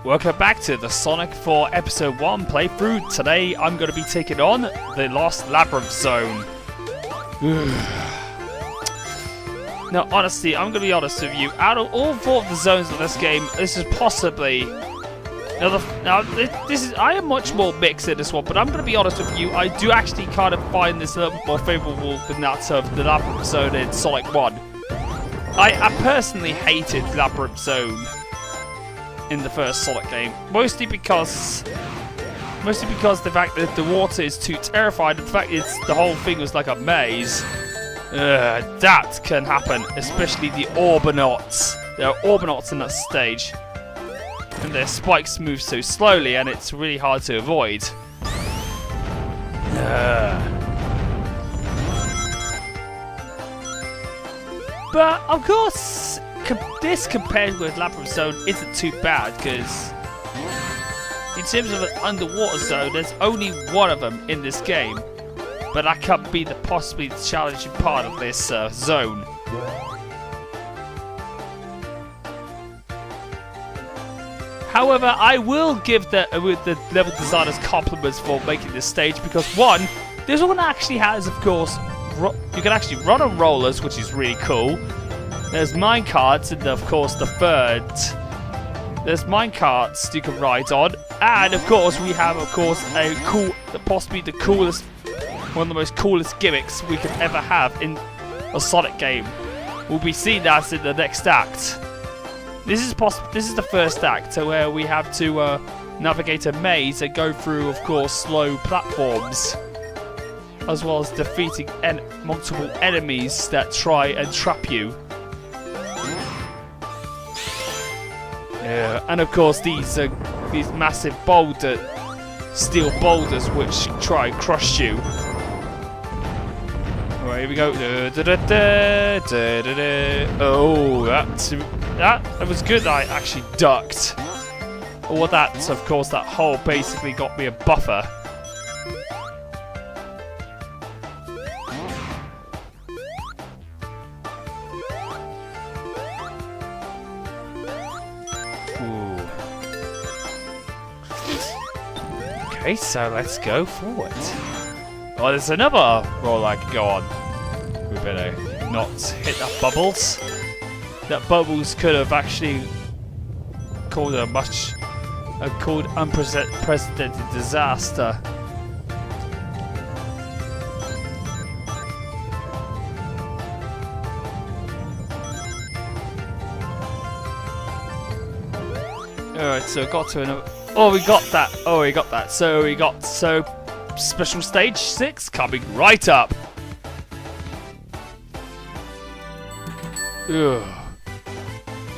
Welcome back to the Sonic 4 Episode 1 playthrough. Today I'm going to be taking on the Lost Labyrinth zone. Now honestly, I'm going to be honest with you, out of all four of the zones of this game, this is possibly... I am much more mixed in this one, but I'm going to be honest with you, I do actually kind of find this a little bit more favourable than that of the Labyrinth zone in Sonic 1. I personally hated Labyrinth zone in the first Sonic game, mostly because the fact that the water is too terrifying, the fact the whole thing was like a maze. That can happen, especially the Orbinauts. There are Orbinauts in that stage, and their spikes move so slowly, and it's really hard to avoid. But of course, this compared with Labyrinth Zone isn't too bad, because in terms of an underwater zone, there's only one of them in this game. But that can be the possibly challenging part of this zone. However, I will give the level designers compliments for making this stage, because one, this one actually has, of course, you can actually run on rollers, which is really cool. There's minecarts, and of course the third. There's minecarts you can ride on, and of course we have, of course, possibly the coolest, one of the most coolest gimmicks we could ever have in a Sonic game. We'll be seeing that in the next act. This is the first act, where we have to navigate a maze and go through, of course, slow platforms, as well as defeating multiple enemies that try and trap you. And of course these massive steel boulders which try and crush you. Alright, here we go. Oh, that was good. I actually ducked. Or that, of course, that hole basically got me a buffer. Okay, so let's go forward. Oh, there's another roll I can go on. We better not hit that bubbles. That bubbles could have actually caused unprecedented disaster. Alright, so got to another... Oh, we got that. So special stage 6 coming right up. Ugh.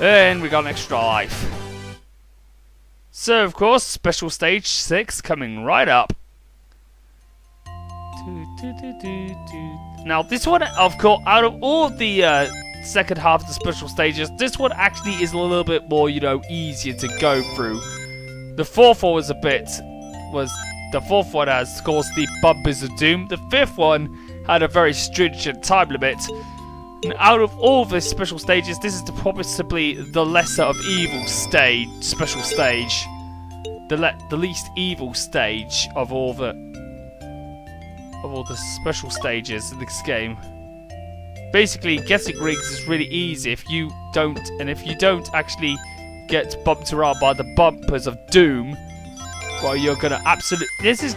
And we got an extra life. So, of course, special stage 6 coming right up. Now, this one, of course, out of all the second half of the special stages, this one actually is a little bit more, easier to go through. The fourth one has, of course, the Bumpers of Doom. The fifth one had a very stringent time limit. And out of all the special stages, this is possibly the lesser of evil special stage. The least evil stage of all the special stages in this game. Basically, getting rings is really easy if you don't actually get bumped around by the Bumpers of Doom. Well, you're gonna absolutely... This is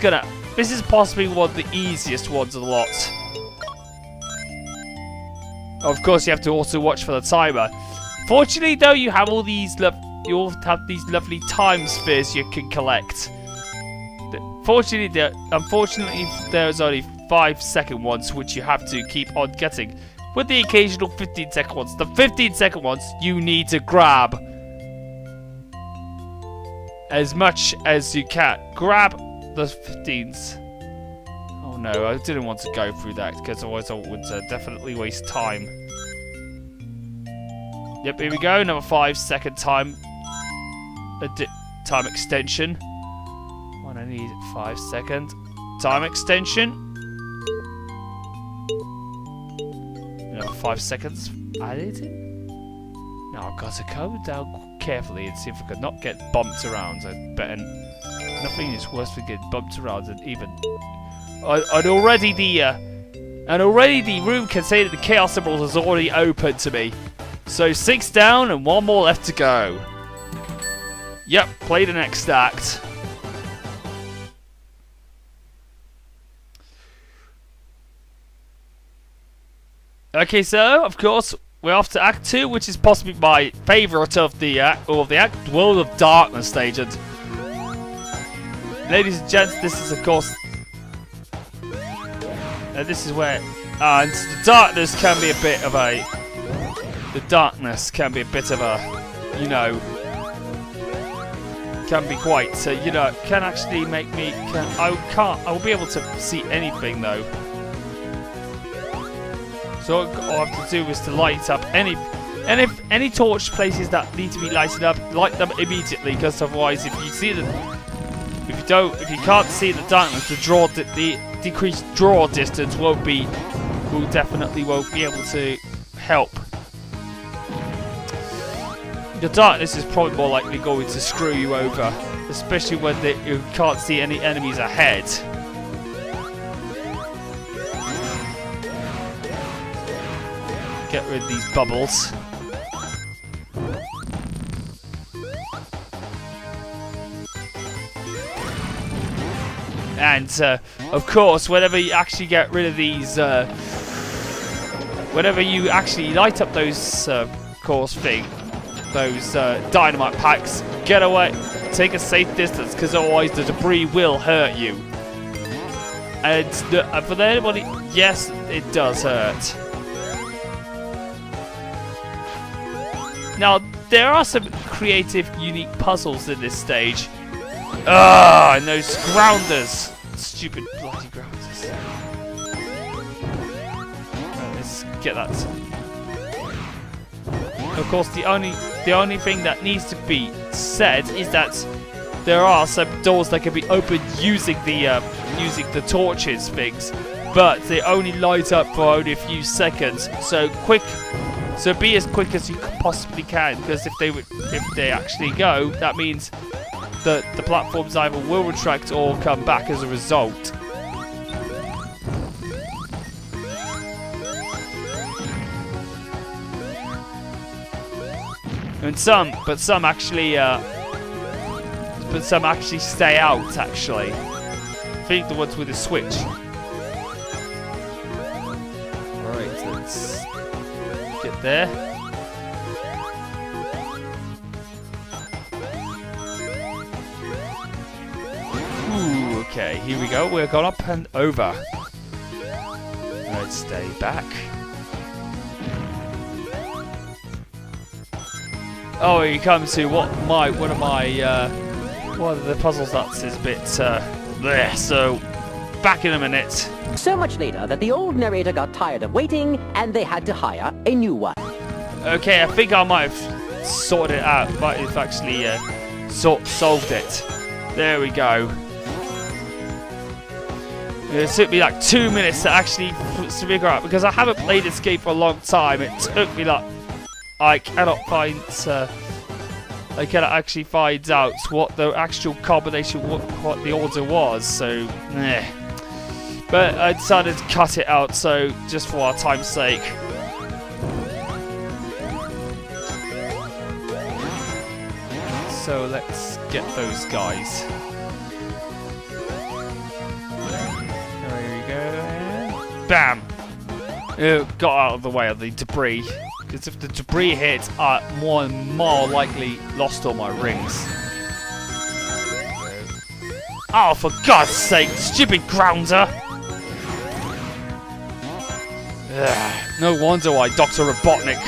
possibly one of the easiest ones of the lot. Of course, you have to also watch for the timer. Fortunately, though, you have all these lovely time spheres you can collect. Unfortunately, there's only 5-second ones which you have to keep on getting, with the occasional 15-second ones. The 15-second ones you need to grab as much as you can. Grab the 15s. Oh no, I didn't want to go through that, because otherwise I would definitely waste time. Yep, here we go. Another 5-second time extension. What I need, 5-second time extension. Another 5 seconds added. Now I've got to go down carefully and see if I could not get bumped around. I bet nothing is worse than getting bumped around than even. And already the room containing the chaos symbols is already open to me. So 6 down and 1 more left to go. Yep, play the next act. Okay, so of course we're off to Act 2, which is possibly my favourite of the act, World of Darkness stage. And ladies and gents, this is of course, this is where, and the darkness can be a bit of a, you know, can be quite, you know, can actually make me, I will be able to see anything though. So all I have to do is to light up any torch places that need to be lighted up, light them immediately, because otherwise, if you can't see the darkness, the decreased draw distance definitely won't be able to help. The darkness is probably more likely going to screw you over, especially when you can't see any enemies ahead. Get rid of these bubbles. And of course, whenever you actually get rid of these, whenever you actually light up those those dynamite packs, get away, take a safe distance, because otherwise the debris will hurt you. And for anybody, yes, it does hurt. Now, there are some creative, unique puzzles in this stage. And those grounders. Stupid bloody grounders. Let's get that. Of course, the only thing that needs to be said is that there are some doors that can be opened using the torches things, but they only light up for only a few seconds. So be as quick as you possibly can, because if they actually go, that means that the platforms either will retract or come back as a result. And some actually stay out. Actually, I think the ones with the switch. All right, let's get there. Ooh, okay, here we go. We're gone up and over. Let's stay back. Oh, you come to one of the puzzles that's a bit there. So back in a minute. So much later that the old narrator got tired of waiting and they had to hire a new one. Okay, I think I might have sorted it out. Might have actually solved it. There we go. It took me like 2 minutes to actually figure out, because I haven't played Escape for a long time. It took me like I cannot actually find out what the actual combination, what the order was. So, nah. But I decided to cut it out, so just for our time's sake. So let's get those guys. There we go. Bam! Got out of the way of the debris. Because if the debris hits, I'm more likely lost all my rings. Oh, for God's sake, stupid grounder! Ugh, no wonder why Dr. Robotnik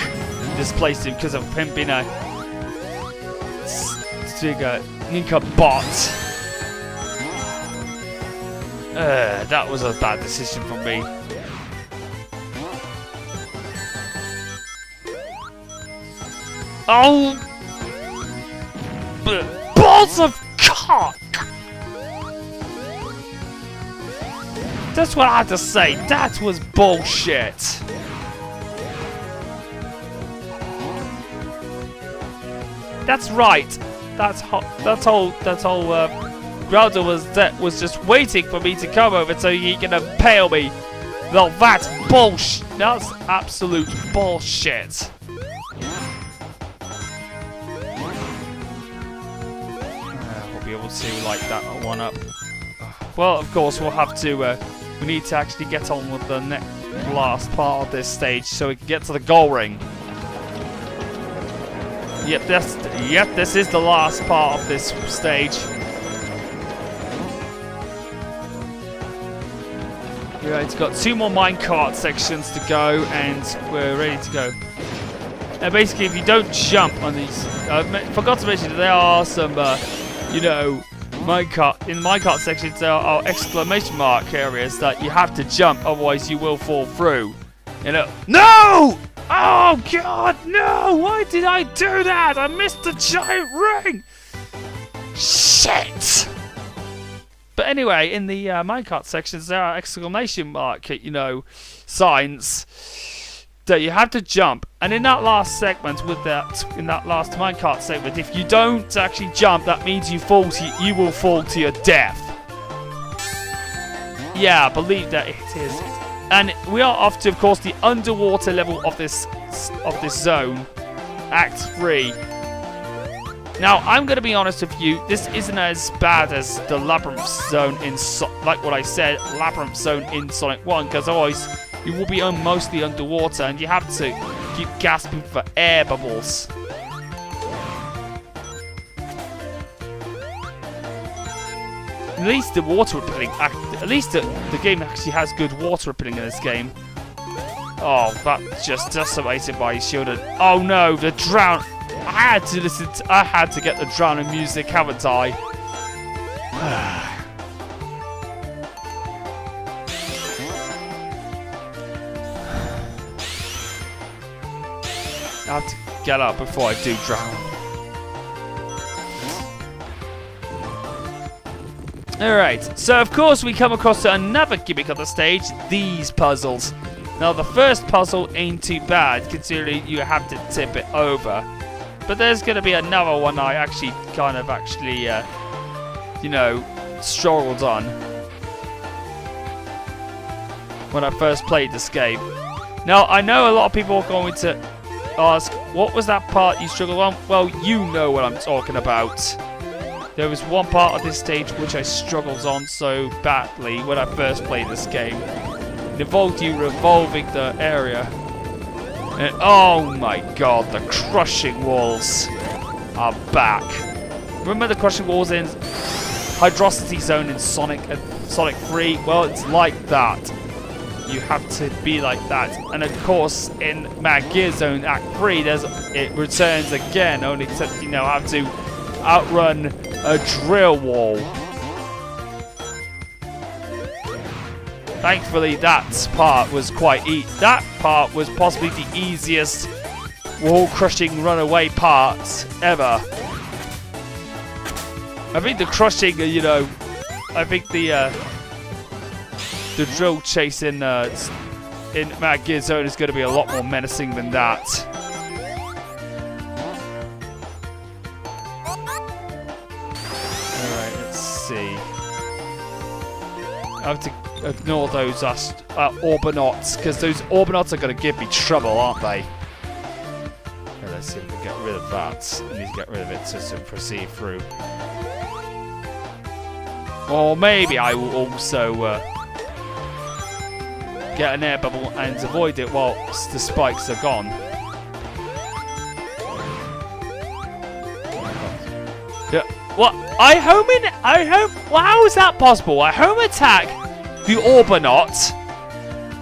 displaced him, because of him being a Ninka bot. That was a bad decision from me. Oh! Balls of cock! That's what I had to say. That was bullshit. That's right. That's all. Brother was just waiting for me to come over so he can impale me. Well, that's bullshit. That's absolute bullshit. We'll be able to light that one up. Well, of course, we'll have to. We need to actually get on with the last part of this stage so we can get to the goal ring. Yep, this is the last part of this stage. Right, it's got 2 more minecart sections to go, and we're ready to go. And basically, if you don't jump on these, I forgot to mention that there are some, you know, in minecart sections there are exclamation mark areas that you have to jump, otherwise you will fall through. You know, no! Oh God, no! Why did I do that? I missed the giant ring! Shit! But anyway, in the minecart sections, there are exclamation mark, you know, signs that you have to jump. And in that last segment, in that last minecart segment, if you don't actually jump, that means you will fall to your death. Yeah, I believe that it is. And we are off to, of course, the underwater level of this zone, Act 3. Now, I'm going to be honest with you, this isn't as bad as the Labyrinth Zone like what I said, Labyrinth Zone in Sonic 1, because otherwise you will be mostly underwater and you have to keep gasping for air bubbles. At least the water rippling, at least the game actually has good water rippling in this game. Oh, that just decimated my shield. Oh no, the drown. I had to get the drowning music, haven't I? I have to get up before I do drown. Alright, so of course we come across to another gimmick of the stage, these puzzles. Now the first puzzle ain't too bad, considering you have to tip it over. But there's going to be another one I actually you know, struggled on when I first played this game. Now, I know a lot of people are going to ask, what was that part you struggled on? Well, you know what I'm talking about. There was one part of this stage which I struggled on so badly when I first played this game. It involved you revolving the area. And oh my God, the crushing walls are back. Remember the crushing walls in Hydrocity Zone in Sonic 3? Well, it's like that. You have to be like that. And of course, in McKidd Zone Act 3, it returns again, only except you know have to outrun a drill wall. Thankfully, that part was quite easy. That part was possibly the easiest wall-crushing runaway part ever. I think the crushing, you know, I think the drill chase in McKidd Zone is going to be a lot more menacing than that. Alright, let's see. I have to ignore those Orbinauts, because those Orbinauts are going to give me trouble, aren't they? Okay, let's see if we can get rid of that. I need to get rid of it to proceed through. Or maybe I will also get an air bubble and avoid it whilst the spikes are gone. Yeah. What? Well, how is that possible? I home attack the Orbinaut,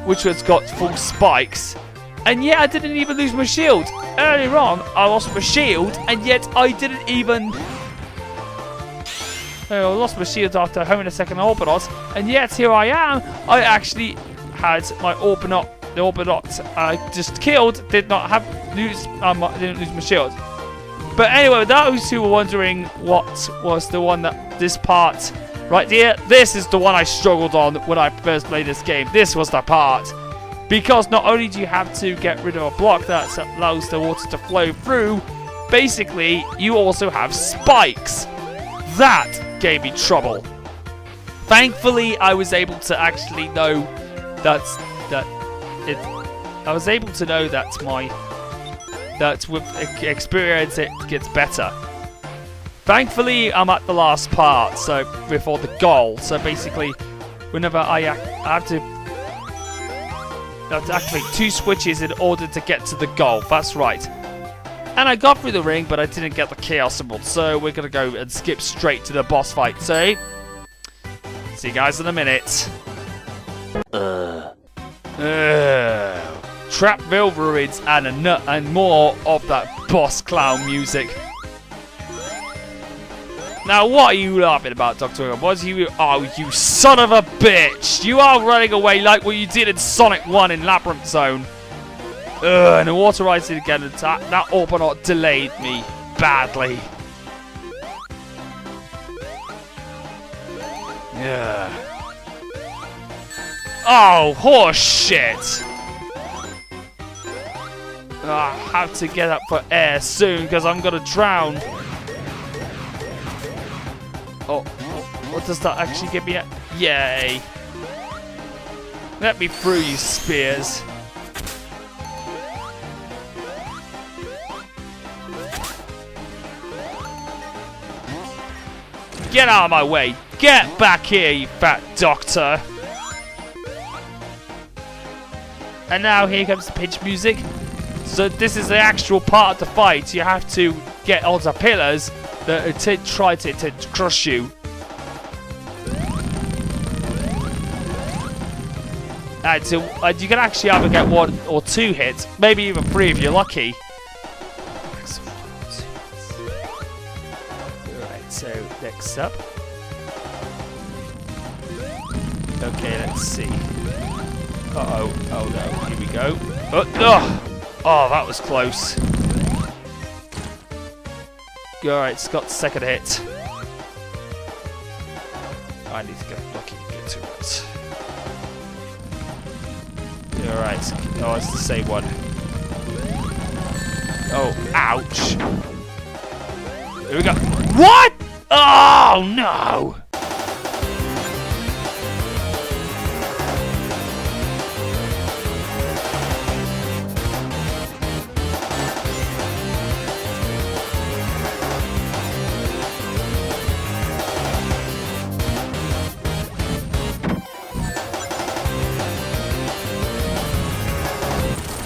which has got full spikes, and yet I didn't even lose my shield. Earlier on, I lost my shield, and yet I didn't even... I lost my shield after homing a second Orbinaut, and yet here I am. I actually had my Orbinaut, the Orbinaut I just killed, didn't lose my shield. But anyway, those who were wondering what was the one that this part right here, this is the one I struggled on when I first played this game. This was the part. Because not only do you have to get rid of a block that allows the water to flow through, basically, you also have spikes. That gave me trouble. Thankfully, I was able to actually know that with experience it gets better. Thankfully, I'm at the last part, so before the goal. So basically, whenever I have to activate 2 switches in order to get to the goal. That's right. And I got through the ring, but I didn't get the chaos symbol. So we're gonna go and skip straight to the boss fight. So, see you guys in a minute. Trapville ruins and more of that boss clown music. Now, what are you laughing about, Dr. Was you? Oh, you son of a bitch! You are running away like what you did in Sonic 1 in Labyrinth Zone. And the water rising again attack. That Orbonaut delayed me badly. Yeah. Oh, horse shit! I have to get up for air soon because I'm gonna drown. Oh, what does that actually give me? Yay! Let me through, you spears. Get out of my way! Get back here, you fat doctor! And now here comes the pitch music. So this is the actual part of the fight. You have to get onto pillars that try to crush you. And so you can actually either get 1 or 2 hits, maybe even 3 if you're lucky. Alright, so next up. Okay, let's see. Uh-oh. Oh no, here we go. Oh, that was close. Alright, it's got the second hit. I need to get lucky to get to it. Alright, oh, it's the same one. Oh, ouch. Here we go. What? Oh, no!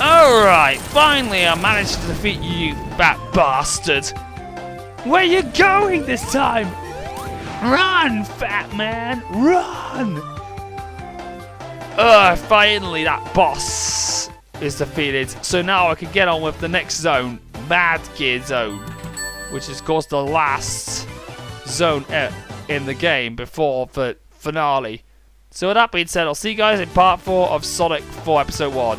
Alright, finally I managed to defeat you, you fat bastard. Where are you going this time? Run, fat man, run! Finally that boss is defeated. So now I can get on with the next zone, Mad Gear Zone, which is of course the last zone in the game before the finale. So with that being said, I'll see you guys in part 4 of Sonic 4 Episode 1.